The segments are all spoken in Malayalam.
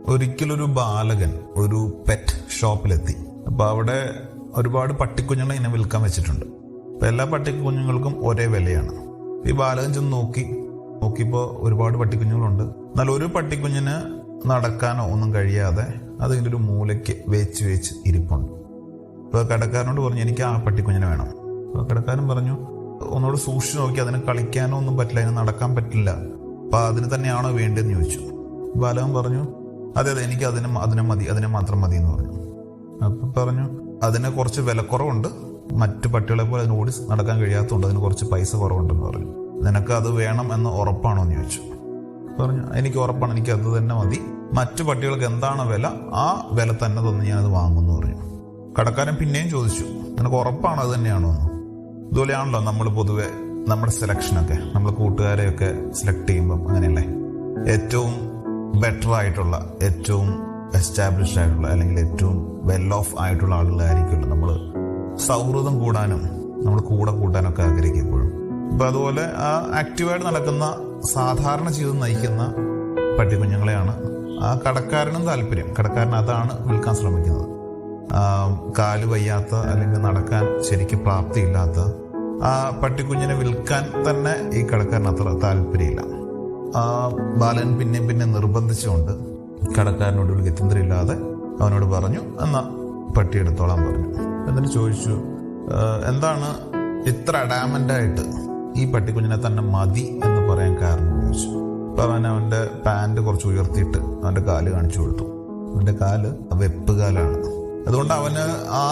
ഒരിക്കലൊരു ബാലകൻ ഒരു പെറ്റ് ഷോപ്പിലെത്തി. അപ്പൊ അവിടെ ഒരുപാട് പട്ടിക്കുഞ്ഞുങ്ങളെ ഇങ്ങനെ വിൽക്കാൻ വെച്ചിട്ടുണ്ട്. അപ്പൊ എല്ലാ പട്ടിക്കുഞ്ഞുങ്ങൾക്കും ഒരേ വിലയാണ്. ഈ ബാലകൻ ചെന്ന് നോക്കിയപ്പോ ഒരുപാട് പട്ടിക്കുഞ്ഞുങ്ങളുണ്ട്. എന്നാൽ ഒരു പട്ടിക്കുഞ്ഞിന് നടക്കാനോ ഒന്നും കഴിയാതെ അതിൻ്റെ ഒരു മൂലയ്ക്ക് വേച്ച് ഇരിപ്പുണ്ട്. ഇപ്പൊ കടക്കാരനോട് പറഞ്ഞു, എനിക്ക് ആ പട്ടിക്കുഞ്ഞിനെ വേണം. അപ്പൊ കടക്കാരൻ പറഞ്ഞു, ഒന്നോട് സൂക്ഷിച്ചു നോക്കി, അതിന് കളിക്കാനോ ഒന്നും പറ്റില്ല, അതിന് നടക്കാൻ പറ്റില്ല, അപ്പൊ അതിന് തന്നെയാണോ വേണ്ടതെന്ന് ചോദിച്ചു. ബാലകൻ പറഞ്ഞു, അതെ എനിക്ക് അതിനെ മാത്രം മതി എന്ന് പറഞ്ഞു. അപ്പൊ പറഞ്ഞു, അതിന് കുറച്ച് വിലക്കുറവുണ്ട്, മറ്റു പട്ടികളെ പോലെ അതിന് ഓടി നടക്കാൻ കഴിയാത്തതുകൊണ്ട് അതിന് കുറച്ച് പൈസ കുറവുണ്ടെന്ന് പറഞ്ഞു. നിനക്ക് അത് വേണം എന്ന് ഉറപ്പാണോ എന്ന് ചോദിച്ചു. പറഞ്ഞു, എനിക്ക് ഉറപ്പാണ്, എനിക്ക് അത് തന്നെ മതി, മറ്റു പട്ടികൾക്ക് എന്താണ് വില ആ വില തന്നെ തന്ന് ഞാനത് വാങ്ങുമെന്ന് പറഞ്ഞു. കടക്കാരൻ പിന്നെയും ചോദിച്ചു, നിനക്ക് ഉറപ്പാണോ അത് തന്നെയാണോ എന്ന്. ഇതുപോലെയാണല്ലോ നമ്മൾ പൊതുവെ നമ്മുടെ സെലക്ഷനൊക്കെ, നമ്മൾ കൂട്ടുകാരെയൊക്കെ സെലക്ട് ചെയ്യുമ്പം അങ്ങനെയല്ലേ, ഏറ്റവും ബെറ്റർ ആയിട്ടുള്ള, ഏറ്റവും എസ്റ്റാബ്ലിഷ്ഡ് ആയിട്ടുള്ള, അല്ലെങ്കിൽ ഏറ്റവും വെൽ ഓഫ് ആയിട്ടുള്ള ആളുകളായിരിക്കുമല്ലോ നമ്മൾ സൗഹൃദം കൂടാനും നമ്മൾ കൂടെ കൂട്ടാനൊക്കെ ആഗ്രഹിക്കും എപ്പോഴും. അപ്പൊ അതുപോലെ ആ ആക്റ്റീവായിട്ട് നടക്കുന്ന, സാധാരണ ജീവിതം നയിക്കുന്ന പട്ടിക്കുഞ്ഞുങ്ങളെയാണ് ആ കടക്കാരനും താല്പര്യം. കടക്കാരൻ അതാണ് വിൽക്കാൻ ശ്രമിക്കുന്നത്. കാല് വയ്യാത്ത അല്ലെങ്കിൽ നടക്കാൻ ശരിക്കും പ്രാപ്തിയില്ലാത്ത ആ പട്ടിക്കുഞ്ഞിനെ വിൽക്കാൻ തന്നെ ഈ കടക്കാരന് അത്ര താല്പര്യമില്ല. ആ ബാലൻ പിന്നെ നിർബന്ധിച്ചുകൊണ്ട് കടക്കാരനോട് ഒരു ഗത്യന്തരമില്ലാതെ അവനോട് പറഞ്ഞു, എന്നാ പട്ടി എടുത്തോളാൻ പറഞ്ഞു. എന്നിട്ട് ചോദിച്ചു, എന്താണ് ഇത്ര അഡാമൻ്റായിട്ട് ഈ പട്ടിക്കുഞ്ഞിനെ തന്നെ മതി എന്ന് പറയാൻ കാരണം ചോദിച്ചു. അപ്പൊ അവന്റെ പാന്റ് കുറച്ച് ഉയർത്തിയിട്ട് അവന്റെ കാല് കാണിച്ചു കൊടുത്തു. അവന്റെ കാല് വെപ്പുകാലാണ്. അതുകൊണ്ട് അവന് ആ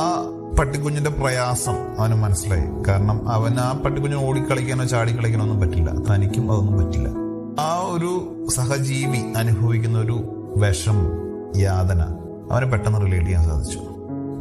പട്ടിക്കുഞ്ഞിന്റെ പ്രയാസം അവന് മനസ്സിലായി. കാരണം അവന് ആ പട്ടിക്കുഞ്ഞിന് ഓടിക്കളിക്കാനോ ചാടിക്കളിക്കാനോ ഒന്നും പറ്റില്ല, തനിക്കും അതൊന്നും പറ്റില്ല. ആ ഒരു സഹജീവി അനുഭവിക്കുന്ന ഒരു വിഷമം, യാതന അവനെ പെട്ടെന്ന് റിലേറ്റ് ചെയ്യാൻ സാധിച്ചു.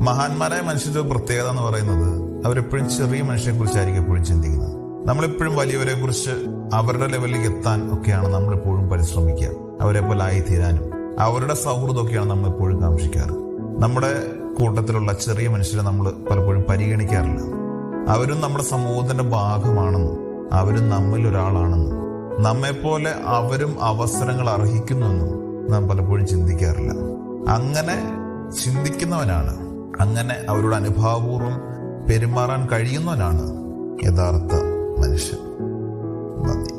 മഹാന്മാരായ മനുഷ്യരുടെ പ്രത്യേകത എന്ന് പറയുന്നത് അവരെപ്പോഴും ചെറിയ മനുഷ്യരെ കുറിച്ചായിരിക്കും എപ്പോഴും ചിന്തിക്കുന്നത്. നമ്മളെപ്പോഴും വലിയവരെ കുറിച്ച്, അവരുടെ ലെവലിലേക്ക് എത്താൻ ഒക്കെയാണ് നമ്മളെപ്പോഴും പരിശ്രമിക്കുക, അവരെ പോലെ ആയിത്തീരാനും അവരുടെ സൗഹൃദമൊക്കെയാണ് നമ്മളെപ്പോഴും കാക്ഷിക്കാറ്. നമ്മുടെ കൂട്ടത്തിലുള്ള ചെറിയ മനുഷ്യരെ നമ്മൾ പലപ്പോഴും പരിഗണിക്കാറില്ല. അവരും നമ്മുടെ സമൂഹത്തിന്റെ ഭാഗമാണെന്നും അവരും നമ്മിൽ ഒരാളാണെന്നും നമ്മെപ്പോലെ അവരും അവസരങ്ങൾ അർഹിക്കുന്നുവെന്നും നാം പലപ്പോഴും ചിന്തിക്കാറില്ല. അങ്ങനെ ചിന്തിക്കുന്നവനാണ്, അങ്ങനെ അവരോട് അനുഭാവപൂർവ്വം പെരുമാറാൻ കഴിയുന്നവനാണ് യഥാർത്ഥ മനുഷ്യൻ. നന്ദി.